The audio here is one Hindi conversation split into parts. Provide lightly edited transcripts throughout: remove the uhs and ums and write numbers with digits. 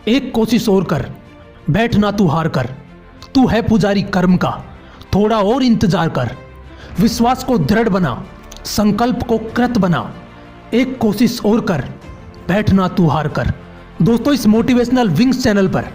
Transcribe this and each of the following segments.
एक कोशिश और कर, बैठना तू हार कर। तू है पुजारी कर्म का, थोड़ा और इंतजार कर। विश्वास को दृढ़ बना, संकल्प को कृत बना। एक कोशिश और कर, बैठना तू हार कर। दोस्तों, इस मोटिवेशनल विंग्स चैनल पर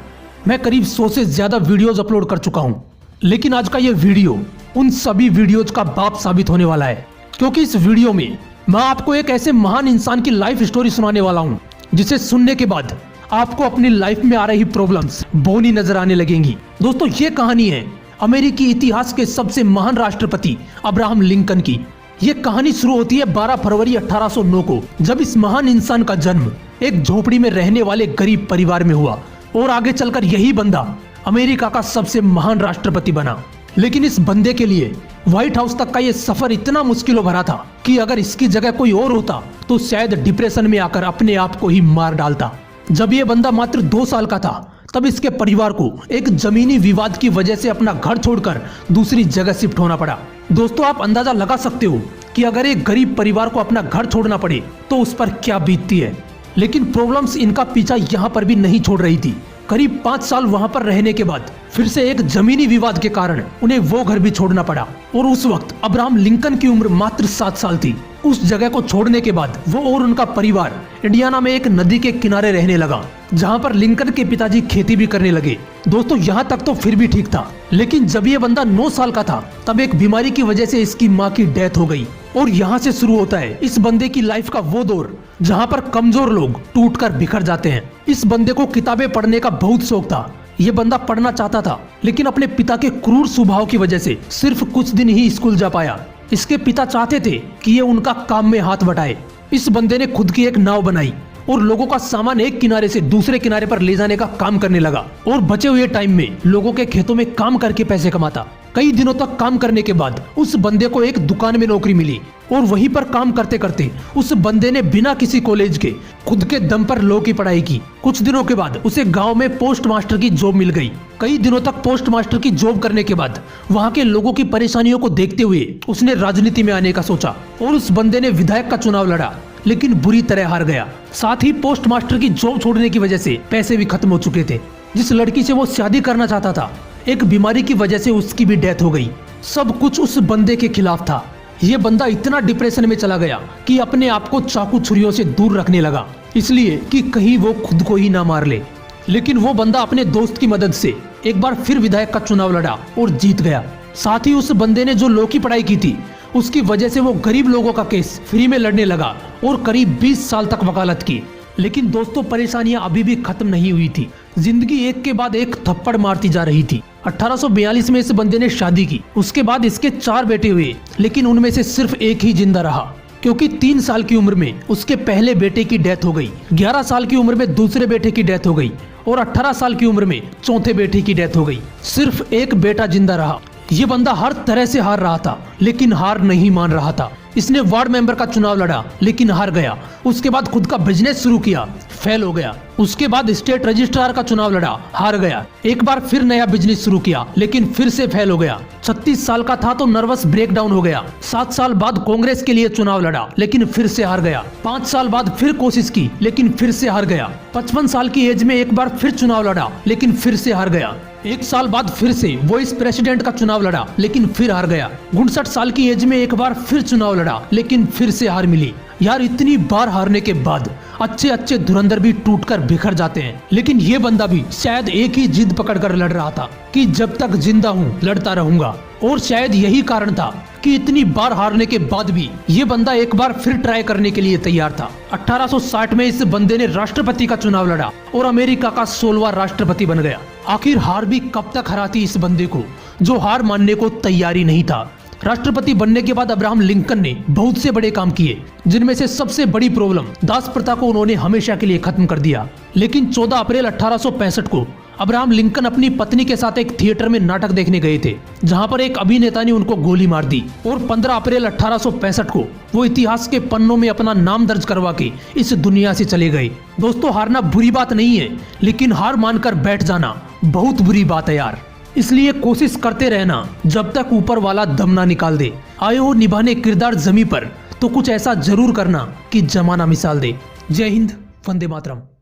मैं करीब 100 से ज़्यादा वीडियोज़ अपलोड कर चुका हूँ, लेकिन आज का ये वीडियो उन सभी वीडियोज़ का बाप साबित होने वाला है, क्योंकि इस वीडियो में मैं आपको एक ऐसे महान इंसान की लाइफ स्टोरी सुनाने वाला हूँ जिसे सुनने के बाद आपको अपनी लाइफ में आ रही प्रॉब्लम्स बोनी नजर आने लगेंगी। दोस्तों, ये कहानी है अमेरिकी इतिहास के सबसे महान राष्ट्रपति अब्राहम लिंकन की। ये कहानी शुरू होती है 12 फरवरी 1809 को, जब इस महान इंसान का जन्म एक झोपड़ी में रहने वाले गरीब परिवार में हुआ और आगे चलकर यही बंदा अमेरिका का सबसे महान राष्ट्रपति बना। लेकिन इस बंदे के लिए व्हाइट हाउस तक का ये सफर इतना मुश्किलों भरा था कि अगर इसकी जगह कोई और होता तो शायद डिप्रेशन में आकर अपने आप को ही मार डालता। जब ये बंदा मात्र 2 साल का था, तब इसके परिवार को एक जमीनी विवाद की वजह से अपना घर छोड़कर दूसरी जगह शिफ्ट होना पड़ा। दोस्तों, आप अंदाजा लगा सकते हो कि अगर एक गरीब परिवार को अपना घर छोड़ना पड़े तो उस पर क्या बीतती है। लेकिन प्रॉब्लम्स इनका पीछा यहाँ पर भी नहीं छोड़ रही थी। करीब 5 साल वहां पर रहने के बाद फिर से एक जमीनी विवाद के कारण उन्हें वो घर भी छोड़ना पड़ा। और उस वक्त अब्राहम लिंकन की उम्र मात्र 7 साल थी। उस जगह को छोड़ने के बाद वो और उनका परिवार इंडियाना में एक नदी के किनारे रहने लगा, जहां पर लिंकन के पिताजी खेती भी करने लगे। दोस्तों, यहाँ तक तो फिर भी ठीक था, लेकिन जब ये बंदा 9 साल का था तब एक बीमारी की वजह से इसकी माँ की डेथ हो गई। और यहाँ से शुरू होता है इस बंदे की लाइफ का वो दौर जहाँ पर कमजोर लोग टूटकर बिखर जाते हैं। इस बंदे को किताबें पढ़ने का बहुत शौक था। ये बंदा पढ़ना चाहता था, लेकिन अपने पिता के क्रूर स्वभाव की वजह से सिर्फ कुछ दिन ही स्कूल जा पाया। इसके पिता चाहते थे कि ये उनका काम में हाथ बटाए। इस बंदे ने खुद की एक नाव बनाई और लोगों का सामान एक किनारे से दूसरे किनारे पर ले जाने का काम करने लगा और बचे हुए टाइम में लोगों के खेतों में काम करके पैसे कमाता। कई दिनों तक काम करने के बाद उस बंदे को एक दुकान में नौकरी मिली और वहीं पर काम करते करते उस बंदे ने बिना किसी कॉलेज के खुद के दम पर लॉ की पढ़ाई की। कुछ दिनों के बाद उसे गांव में पोस्ट मास्टर की जॉब मिल गई। कई दिनों तक पोस्ट मास्टर की जॉब करने के बाद वहां के लोगों की परेशानियों को देखते हुए उसने राजनीति में आने का सोचा और उस बंदे ने विधायक का चुनाव लड़ा, लेकिन बुरी तरह हार गया। साथ ही पोस्ट मास्टर की जॉब छोड़ने की वजह से पैसे भी खत्म हो चुके थे। जिस लड़की से वो शादी करना चाहता था, एक बीमारी की वजह से उसकी भी डेथ हो गई। सब कुछ उस बंदे के खिलाफ था। ये बंदा इतना डिप्रेशन में चला गया कि अपने आप को चाकू छुरियों से दूर रखने लगा, इसलिए कि कहीं वो खुद को ही ना मार ले। लेकिन वो बंदा अपने दोस्त की मदद से एक बार फिर विधायक का चुनाव लड़ा और जीत गया। साथ ही उस बंदे ने जो लॉ की पढ़ाई की थी, उसकी वजह से वो गरीब लोगों का केस फ्री में लड़ने लगा और करीब 20 साल तक वकालत की। लेकिन दोस्तों, परेशानियां अभी भी खत्म नहीं हुई थी। जिंदगी एक के बाद एक थप्पड़ मारती जा रही थी। 1842 में इस बंदे ने शादी की। उसके बाद इसके 4 बेटे हुए, लेकिन उनमें से सिर्फ एक ही जिंदा रहा, क्योंकि 3 साल की उम्र में उसके पहले बेटे की डेथ हो गई। 11 साल की उम्र में दूसरे बेटे की डेथ हो गई और 18 साल की उम्र में चौथे बेटे की डेथ हो गई। सिर्फ एक बेटा जिंदा रहा। ये बंदा हर तरह से हार रहा था, लेकिन हार नहीं मान रहा था। इसने वार्ड मेंबर का चुनाव लड़ा, लेकिन हार गया। उसके बाद खुद का बिजनेस शुरू किया, फेल हो गया। उसके बाद स्टेट रजिस्ट्रार का चुनाव लड़ा, हार गया। एक बार फिर नया बिजनेस शुरू किया, लेकिन फिर से फेल हो गया। 36 साल का था तो नर्वस ब्रेकडाउन हो गया। 7 साल बाद कांग्रेस के लिए चुनाव लड़ा, लेकिन फिर से हार गया। 5 साल बाद फिर कोशिश की, लेकिन फिर से हार गया। 55 साल की एज में एक बार फिर चुनाव लड़ा, लेकिन फिर से हार गया। 1 साल बाद फिर से वाइस प्रेसिडेंट का चुनाव लड़ा, लेकिन फिर हार गया। 59 साल की एज में एक बार फिर चुनाव लड़ा, लेकिन फिर से हार मिली। यार, इतनी बार हारने के बाद अच्छे अच्छे धुरंधर भी टूटकर बिखर जाते हैं, लेकिन ये बंदा भी शायद एक ही जिद पकड़कर लड़ रहा था कि जब तक जिंदा हूँ लड़ता रहूंगा। और शायद यही कारण था कि इतनी बार हारने के बाद भी ये बंदा एक बार फिर ट्राई करने के लिए तैयार था। 1860 में इस बंदे ने राष्ट्रपति का चुनाव लड़ा और अमेरिका का 16वां राष्ट्रपति बन गया। आखिर हार भी कब तक हराती इस बंदे को, जो हार मानने को तैयार ही नहीं था। राष्ट्रपति बनने के बाद अब्राहम लिंकन ने बहुत से बड़े काम किए, जिनमें से सबसे बड़ी प्रॉब्लम दास प्रथा को उन्होंने हमेशा के लिए खत्म कर दिया। लेकिन 14 अप्रैल 1865 को अब्राहम लिंकन अपनी पत्नी के साथ एक थिएटर में नाटक देखने गए थे, जहां पर एक अभिनेता ने उनको गोली मार दी और 15 अप्रैल 1865 को वो इतिहास के पन्नों में अपना नाम दर्ज करवा के इस दुनिया से चले गए। दोस्तों, हारना बुरी बात नहीं है, लेकिन हार मानकर बैठ जाना बहुत बुरी बात है यार। इसलिए कोशिश करते रहना जब तक ऊपर वाला दम ना निकाल दे। आए हो निभाने किरदार जमी पर, तो कुछ ऐसा जरूर करना कि जमाना मिसाल दे। जय हिंद, वंदे मातरम।